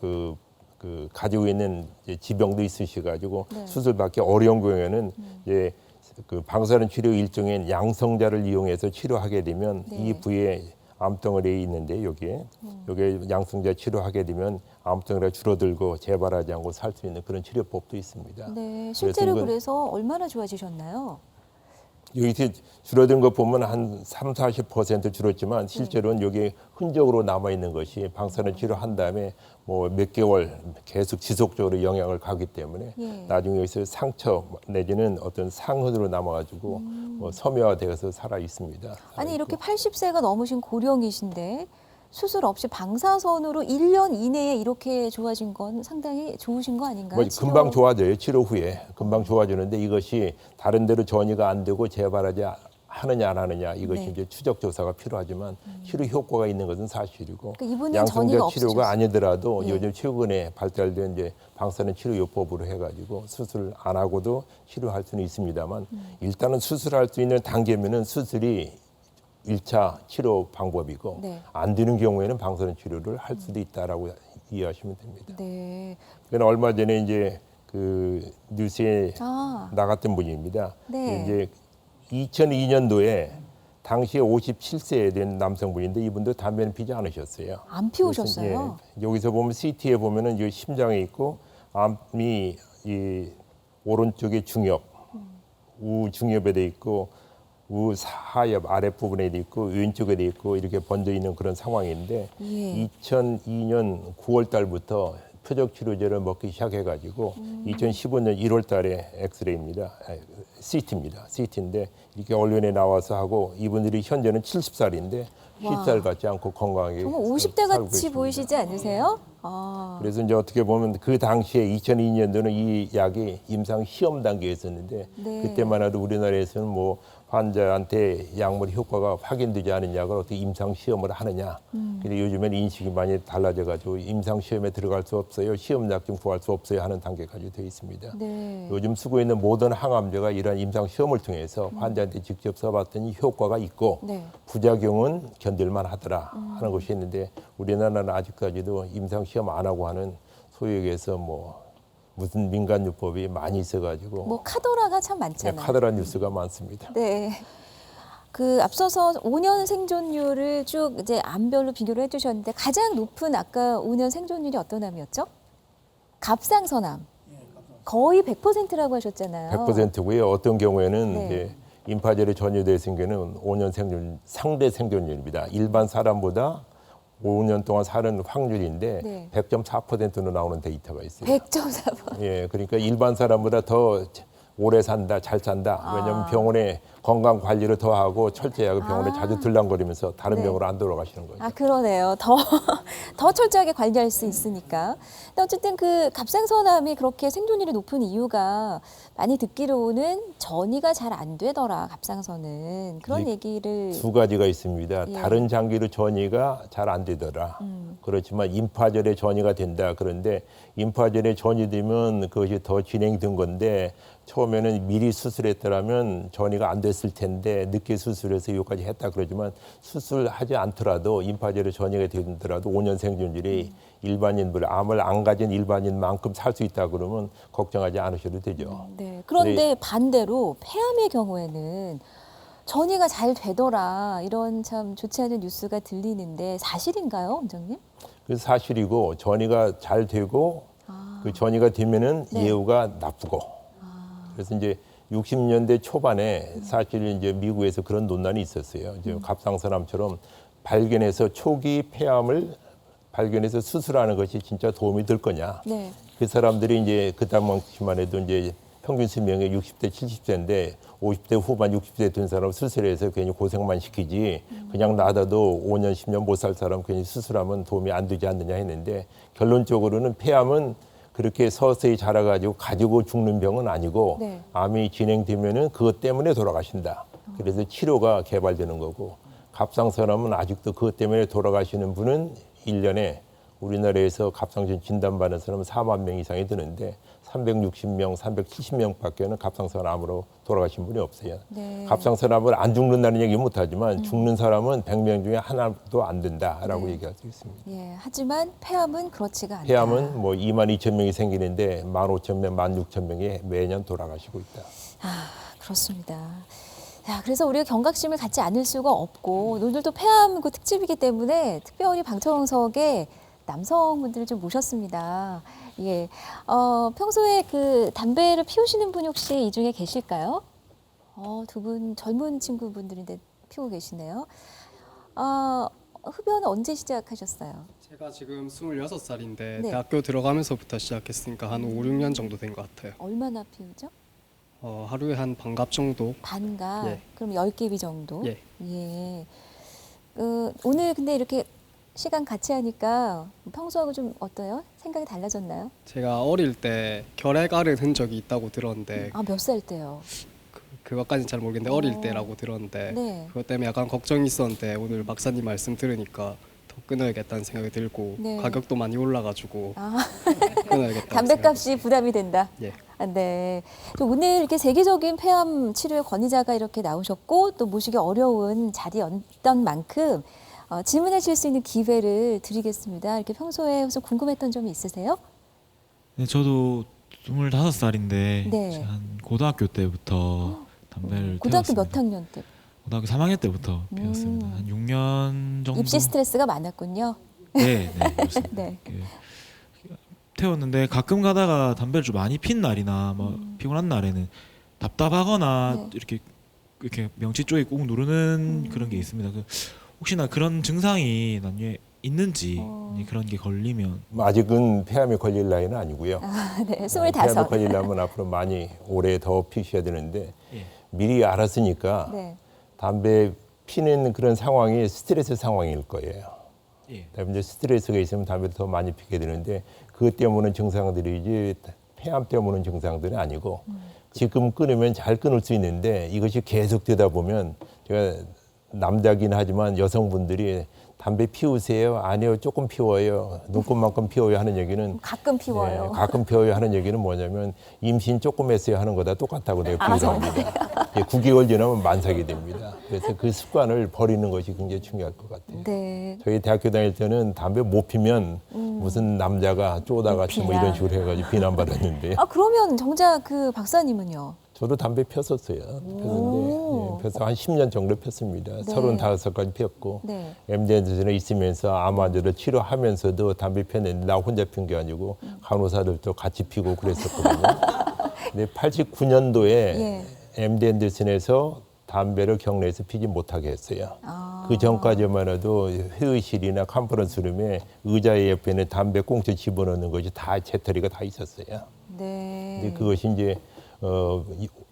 D: 가지고 있는 이제 지병도 있으셔가지고
E: 네.
D: 수술받기 어려운 경우에는 이제 그 방사선 치료 일종의 양성자를 이용해서 치료하게 되면
E: 네.
D: 이 부위에 암덩어리 있는데 여기에 양성자 치료하게 되면 암덩어리가 줄어들고 재발하지 않고 살 수 있는 그런 치료법도 있습니다.
E: 네. 실제로
D: 이건
E: 그래서 얼마나 좋아지셨나요?
D: 여기 줄어든 거 보면 한 30-40% 줄었지만 실제로는 여기 흔적으로 남아 있는 것이 방사선 치료한 다음에 뭐 몇 개월 계속 지속적으로 영향을 가기 때문에
E: 예.
D: 나중에 여기서 상처 내지는 어떤 상흔으로 남아가지고 뭐 섬유화되어서 살아 있습니다.
E: 아니 이렇게 80세가 넘으신 고령이신데 수술 없이 방사선으로 1년 이내에 이렇게 좋아진 건 상당히 좋으신 거 아닌가요?
D: 뭐 금방 좋아져요. 치료 후에 금방 좋아지는데 이것이 다른 데로 전이가 안 되고 재발하지 하느냐 안 하느냐 이것이
E: 네.
D: 이제 추적 조사가 필요하지만 치료 효과가 있는 것은 사실이고
E: 그러니까 이분은
D: 양성자
E: 전이가
D: 치료가
E: 없으셨어요.
D: 아니더라도
E: 예.
D: 요즘 최근에 발달된 이제 방사선 치료 요법으로 해가지고 수술 안 하고도 치료할 수는 있습니다만 일단은 수술할 수 있는 단계면은 수술이 1차 치료 방법이고
E: 네.
D: 안 되는 경우에는 방사선 치료를 할 수도 있다라고 이해하시면 됩니다.
E: 네.
D: 그러니까 얼마 전에 이제 그 뉴스에
E: 아.
D: 나갔던 분입니다.
E: 네.
D: 이제 2002년도에 당시에 57세 된 남성분인데 이분도 담배는 피지 않으셨어요.
E: 안 피우셨어요?
D: 예, 여기서 보면 CT에 보면은 이 심장에 있고 암이 이 오른쪽에 중엽, 우중엽에 돼 있고 우하엽 아랫부분에 돼 있고 왼쪽에 돼 있고 이렇게 번져 있는 그런 상황인데
E: 예.
D: 2002년 9월 달부터 표적 치료제를 먹기 시작해가지고 2015년 1월 달에 엑스레이입니다. CT입니다. CT인데 이렇게 언론에 나와서 하고 이분들이 현재는 70살인데 10살 같지 않고 건강하게
E: 정말 50대
D: 살고
E: 같이
D: 계십니다.
E: 보이시지 않으세요? 아.
D: 그래서 이제 어떻게 보면 그 당시에 2002년도는 이 약이 임상 시험 단계에 있었는데
E: 네.
D: 그때만 해도 우리나라에서는 뭐 환자한테 약물 효과가 확인되지 않은 약을 어떻게 임상 시험을 하느냐. 근데 요즘에는 인식이 많이 달라져 가지고 임상 시험에 들어갈 수 없어요. 시험약 좀 구할 수 없어요 하는 단계까지 되어 있습니다.
E: 네.
D: 요즘 쓰고 있는 모든 항암제가 이러한 임상 시험을 통해서 환자한테 직접 써봤더니 효과가 있고
E: 네.
D: 부작용은 견딜만 하더라 하는 것이 있는데 우리나라는 아직까지도 임상 시험 안 하고 하는 소위 얘기해서 뭐 무슨 민간요법이 많이 있어가지고
E: 뭐 카더라가 참 많잖아요.
D: 카더라 뉴스가 많습니다.
E: 네. 그 앞서서 5년 생존율을 쭉 이제 암별로 비교를 해주셨는데 가장 높은 아까 5년 생존율이 어떤 암이었죠? 갑상선암. 거의 100%라고 하셨잖아요.
D: 100%고요. 어떤 경우에는
E: 네.
D: 이제 임파제로 전이될 경우에는 5년 생존 상대 생존율입니다. 일반 사람보다 5년 동안 사는 확률인데
E: 네.
D: 100.4%로 나오는 데이터가 있어요.
E: 100.4번.
D: 예, 그러니까 일반 사람보다 더 오래 산다, 잘 산다. 왜냐하면 병원에 건강 관리를 더 하고 철저하게 병원에 자주 들락거리면서 다른
E: 네.
D: 병으로 안 돌아가시는 거죠.
E: 아, 그러네요. 더 철저하게 관리할 수 있으니까. 근데 어쨌든 그 갑상선암이 그렇게 생존율이 높은 이유가 많이 듣기로는 전이가 잘 안 되더라, 갑상선은. 그런
D: 이게
E: 얘기를.
D: 두 가지가 있습니다.
E: 예.
D: 다른 장기로 전이가 잘 안 되더라. 그렇지만 임파절에 전이가 된다. 그런데 임파절에 전이 되면 그것이 더 진행된 건데 처음에는 미리 수술했더라면 전이가 안 됐을 텐데 늦게 수술해서 이거까지 했다 그러지만 수술하지 않더라도 임파절에 전이가 되더라도 5년 생존율이 일반인들 암을 안 가진 일반인만큼 살 수 있다 그러면 걱정하지 않으셔도 되죠.
E: 네. 그런데 반대로 폐암의 경우에는 전이가 잘 되더라 이런 참 좋지 않은 뉴스가 들리는데 사실인가요, 원장님?
D: 그 사실이고 전이가 잘 되고 그 전이가 되면은
E: 네.
D: 예후가 나쁘고 그래서 이제 60년대 초반에 사실 이제 미국에서 그런 논란이 있었어요. 이제 갑상선암처럼 발견해서 초기 폐암을 발견해서 수술하는 것이 진짜 도움이 될 거냐.
E: 네.
D: 그 사람들이 이제 그 당시만 해도 이제 평균 수명이 60대, 70대인데 50대 후반, 60대 된 사람 수술해서 괜히 고생만 시키지 그냥 놔둬도 5년, 10년 못 살 사람 괜히 수술하면 도움이 안 되지 않느냐 했는데 결론적으로는 폐암은 그렇게 서서히 자라가지고 가지고 죽는 병은 아니고
E: 네.
D: 암이 진행되면은 그것 때문에 돌아가신다. 그래서 치료가 개발되는 거고 갑상선암은 아직도 그것 때문에 돌아가시는 분은 1년에 우리나라에서 갑상선 진단받는 사람은 4만 명 이상이 드는데 360명, 370명밖에는 갑상선암으로 돌아가신 분이 없어요.
E: 네.
D: 갑상선암을 안 죽는다는 얘기 못하지만 죽는 사람은 100명 중에 하나도 안 된다라고
E: 네.
D: 얘기할 수 있습니다.
E: 예, 하지만 폐암은 그렇지가 않다.
D: 폐암은 뭐 2만 2천 명이 생기는데 15,000명, 16,000명이 매년 돌아가시고 있다.
E: 아, 그렇습니다. 자, 그래서 우리가 경각심을 갖지 않을 수가 없고 오늘도 폐암 그 특집이기 때문에 특별히 방청석에 남성분들을 좀 모셨습니다. 예, 평소에 그 담배를 피우시는 분이 혹시 이 중에 계실까요? 두 분 젊은 친구분들인데 피우고 계시네요. 흡연은 언제 시작하셨어요?
J: 제가 지금 26살인데
E: 네.
J: 대학교 들어가면서부터 시작했으니까 한 5, 6년 정도 된 것 같아요.
E: 얼마나 피우죠?
J: 하루에 한 반갑 정도.
E: 반갑.
J: 예.
E: 그럼 10개비 정도?
J: 예.
E: 예. 오늘 근데 이렇게 시간 같이 하니까 평소하고 좀 어때요? 생각이 달라졌나요?
J: 제가 어릴 때 결핵 앓은 흔적이 있다고 들었는데
E: 몇 살 때요?
J: 그것까지는 잘 모르겠는데 어릴 때라고 들었는데
E: 네.
J: 그것 때문에 약간 걱정이 있었는데 오늘 박사님 말씀 들으니까 더 끊어야겠다는 생각이 들고
E: 네.
J: 가격도 많이 올라가지고
E: 아,
J: 끊어야겠다.
E: 담배값이 부담이 된다.
J: 예.
E: 네. 오늘 이렇게 세계적인 폐암 치료의 권위자가 이렇게 나오셨고 또 모시기 어려운 자리였던 만큼 질문하실 수 있는 기회를 드리겠습니다. 이렇게 평소에 좀 궁금했던 점이 있으세요?
K: 네, 저도 25살인데
E: 네.
K: 한 고등학교 때부터 담배를
E: 고등학교
K: 피웠습니다.
E: 몇 학년 때?
K: 고등학교 3학년 때부터 피웠습니다. 한 6년 정도.
E: 입시 스트레스가 많았군요.
K: 네, 네, 그렇습니다.
E: 네.
K: 태웠는데 가끔 가다가 담배를 좀 많이 핀 날이나 뭐 피곤한 날에는 답답하거나
E: 네.
K: 이렇게 명치 쪽에 꾹 누르는 그런 게 있습니다. 혹시나 그런 증상이 나중에 있는지 그런 게 걸리면
D: 아직은 폐암에 걸릴 나이는 아니고요.
E: 네,
D: 폐암에
E: 25.
D: 걸리려면 앞으로 많이 오래 더 피우셔야 되는데
K: 예.
D: 미리 알았으니까
E: 네.
D: 담배 피는 그런 상황이 스트레스 상황일 거예요.
K: 예.
D: 이제 스트레스가 있으면 담배를 더 많이 피게 되는데 그것 때문에 증상들이지 폐암 때문에 증상들이 아니고 지금 끊으면 잘 끊을 수 있는데 이것이 계속되다 보면 제가 남자긴 하지만 여성분들이 담배 피우세요? 아니요, 조금 피워요. 눈곱만큼 피워요 하는 얘기는
E: 가끔 피워요.
D: 네, 가끔 피워요 하는 얘기는 뭐냐면 임신 조금 했어요 하는 거다 똑같다고 내가 부르합니다. 9개월 지나면 만삭이 됩니다. 그래서 그 습관을 버리는 것이 굉장히 중요할 것 같아요.
E: 네.
D: 저희 대학교 다닐 때는 담배 못 피면 무슨 남자가 쪼다같이 뭐 이런 식으로 해가지고 비난받았는데
E: 그러면 정작 그 박사님은요?
D: 저도 담배 폈었어요. 폈는데 펴서 한 10년 정도 폈습니다. 35까지 폈고
E: 네.
D: MD에 있으면서 암 환자를 치료하면서도 담배 폈는데 나 혼자 핀 게 아니고 간호사들도 같이 피고 그랬었거든요. 근데 89년도에
E: 예.
D: MD 앤더슨에서 담배를 격리해서 피지 못하게 했어요. 그 전까지만 해도 회의실이나 컨퍼런스룸에 의자 옆에는 담배 꽁초 집어넣는 것이 다 재터리가 다 있었어요.
E: 네.
D: 근데 그것이 이제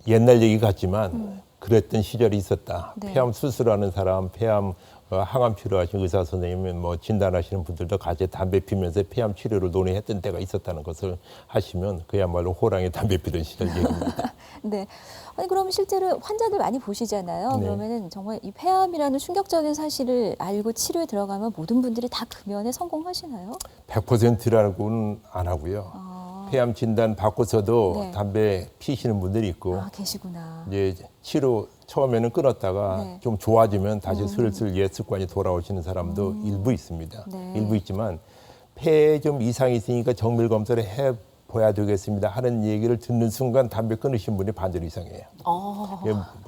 D: 옛날 얘기 같지만 그랬던 시절이 있었다.
E: 네.
D: 폐암 수술하는 사람, 폐암 항암 치료하신 의사 선생님, 뭐 진단하시는 분들도 같이 담배 피면서 폐암 치료를 논의했던 때가 있었다는 것을 하시면 그야말로 호랑이 담배 피던 시절 얘기입니다.
E: 네. 아니 그럼 실제로 환자들 많이 보시잖아요.
D: 네.
E: 그러면은 정말 이 폐암이라는 충격적인 사실을 알고 치료에 들어가면 모든 분들이 다 금연에 성공하시나요?
D: 100%라고는 안 하고요. 폐암 진단 받고서도
E: 네.
D: 담배 피시는 분들이 있고
E: 계시구나.
D: 이제 치료 처음에는 끊었다가
E: 네.
D: 좀 좋아지면 다시 슬슬 옛 습관이 돌아오시는 사람도 일부 있습니다.
E: 네.
D: 일부 있지만 폐에 좀 이상이 있으니까 정밀 검사를 해 보야 되겠습니다 하는 얘기를 듣는 순간 담배 끊으신 분이 반절 이상이에요.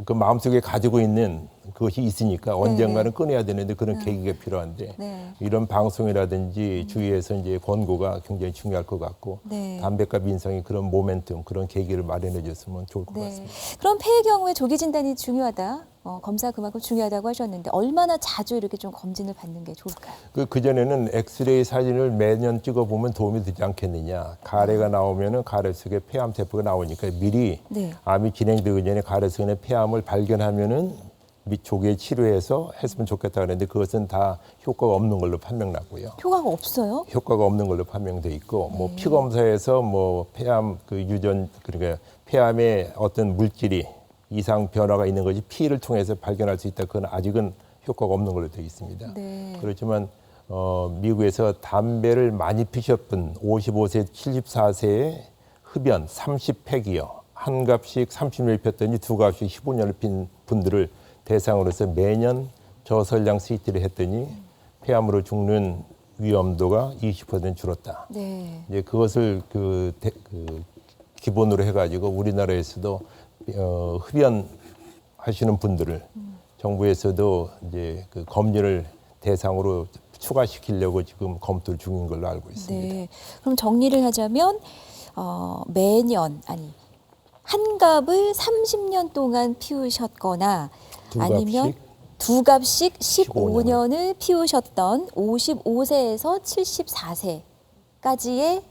D: 그 마음속에 가지고 있는 그것이 있으니까 언젠가는 끊어야 되는데 그런 계기가 필요한데
E: 네.
D: 이런 방송이라든지 주위에서 이제 권고가 굉장히 중요할 것 같고
E: 네.
D: 담배값 인상이 그런 모멘텀, 그런 계기를 마련해 줬으면 좋을 것
E: 네.
D: 같습니다.
E: 그럼 폐의 경우에 조기 진단이 중요하다. 검사 그만큼 중요하다고 하셨는데 얼마나 자주 이렇게 좀 검진을 받는 게 좋을까요?
D: 그전에는 엑스레이 사진을 매년 찍어보면 도움이 되지 않겠느냐. 가래가 나오면은 가래 속에 폐암 세포가 나오니까 미리
E: 네.
D: 암이 진행되기 전에 가래 속에 폐암을 발견하면은 조기에 치료해서 했으면 좋겠다 그랬는데 그것은 다 효과가 없는 걸로 판명났고요.
E: 효과가 없어요?
D: 효과가 없는 걸로 판명돼 있고 뭐 피 검사에서 뭐 폐암 그 유전 그러니까 폐암의 어떤 물질이 이상 변화가 있는 것이 피를 통해서 발견할 수 있다. 그건 아직은 효과가 없는 걸로 되어 있습니다.
E: 네.
D: 그렇지만 미국에서 담배를 많이 피셨던 55세, 74세의 흡연 30팩이요. 한 갑씩 30년을 폈더니 두 갑씩 15년을 핀 분들을 대상으로서 매년 저설량 CT를 했더니 폐암으로 죽는 위험도가 20% 줄었다.
E: 네.
D: 이제 그것을 기본으로 해가지고 우리나라에서도 흡연하시는 분들을 정부에서도 이제 그 검진을 대상으로 추가시키려고 지금 검토 중인 걸로 알고 있습니다.
E: 네. 그럼 정리를 하자면 매년 아니 한 갑을 30년 동안 피우셨거나 아니면 두 갑씩 15년을 피우셨던 55세에서 74세까지의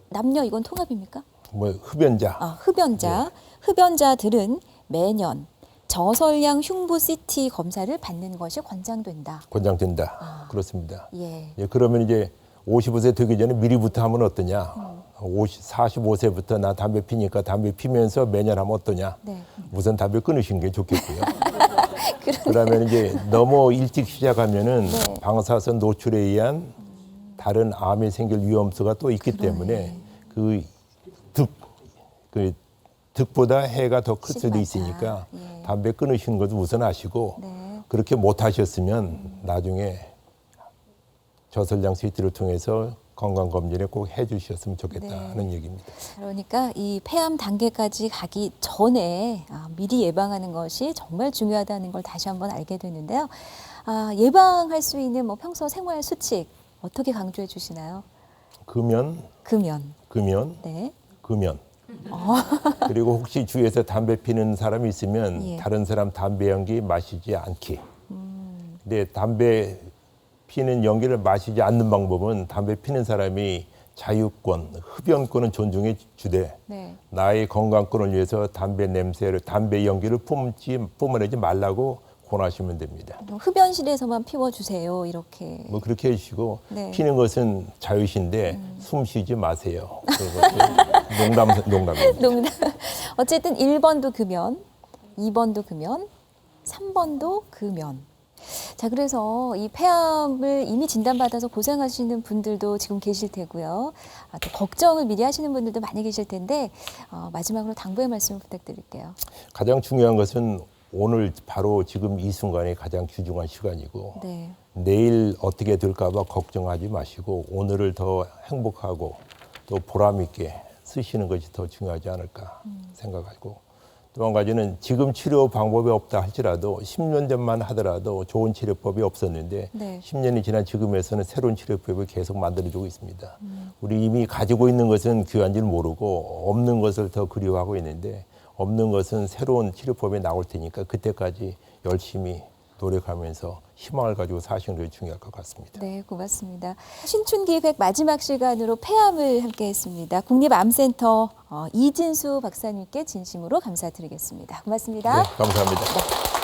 E: 남녀 이건 통합입니까?
D: 뭐 흡연자.
E: 흡연자.
D: 네.
E: 흡연자들은 매년 저설량 흉부 CT 검사를 받는 것이 권장된다.
D: 권장된다. 그렇습니다.
E: 예.
D: 예, 그러면 이제 55세 되기 전에 미리부터 하면 어떠냐? 45세부터 나 담배 피니까 담배 피면서 매년 하면 어떠냐?
E: 네.
D: 우선 담배 끊으시는 게 좋겠고요. 그러면 이제 너무 일찍 시작하면은
E: 네.
D: 방사선 노출에 의한 다른 암이 생길 위험수가 또 있기 때문에 그 득보다 해가 더 클 수도 있으니까
E: 예.
D: 담배 끊으시는 것도 우선 아시고
E: 네.
D: 그렇게 못 하셨으면 나중에 저설량 CT를 통해서 건강검진에 꼭 해주셨으면 좋겠다는 얘기입니다.
E: 그러니까 이 폐암 단계까지 가기 전에 미리 예방하는 것이 정말 중요하다는 걸 다시 한번 알게 되는데요. 예방할 수 있는 뭐 평소 생활 수칙 어떻게 강조해 주시나요?
D: 금연.
E: 네.
D: 그리고 혹시 주위에서 담배 피는 사람이 있으면
E: 예.
D: 다른 사람 담배 연기 마시지 않기. 근데 담배 피는 연기를 마시지 않는 방법은 담배 피는 사람이 자유권, 흡연권은 존중해 주되
E: 네.
D: 나의 건강권을 위해서 담배 냄새를, 담배 연기를 뿜어내지 말라고 권하시면 됩니다.
E: 흡연실에서만 피워주세요. 이렇게.
D: 뭐 그렇게 해주시고
E: 네.
D: 피는 것은 자유신데 숨 쉬지 마세요. 농담입니다.
E: 농담. 어쨌든 1번도 금연, 2번도 금연, 3번도 금연. 자, 그래서 이 폐암을 이미 진단받아서 고생하시는 분들도 지금 계실 테고요. 또 걱정을 미리 하시는 분들도 많이 계실 텐데 마지막으로 당부의 말씀을 부탁드릴게요.
D: 가장 중요한 것은 오늘 바로 지금 이 순간이 가장 귀중한 시간이고
E: 네.
D: 내일 어떻게 될까 봐 걱정하지 마시고 오늘을 더 행복하고 또 보람 있게 쓰시는 것이 더 중요하지 않을까 생각하고 또 한 가지는 지금 치료 방법이 없다 할지라도 10년 전만 하더라도 좋은 치료법이 없었는데
E: 네.
D: 10년이 지난 지금에서는 새로운 치료법을 계속 만들어주고 있습니다. 우리 이미 가지고 있는 것은 귀한 줄 모르고 없는 것을 더 그리워하고 있는데 없는 것은 새로운 치료법이 나올 테니까 그때까지 열심히 노력하면서 희망을 가지고 사시는 게 중요할 것 같습니다.
E: 네, 고맙습니다. 신춘기획 마지막 시간으로 폐암을 함께했습니다. 국립암센터 이진수 박사님께 진심으로 감사드리겠습니다. 고맙습니다.
D: 네, 감사합니다.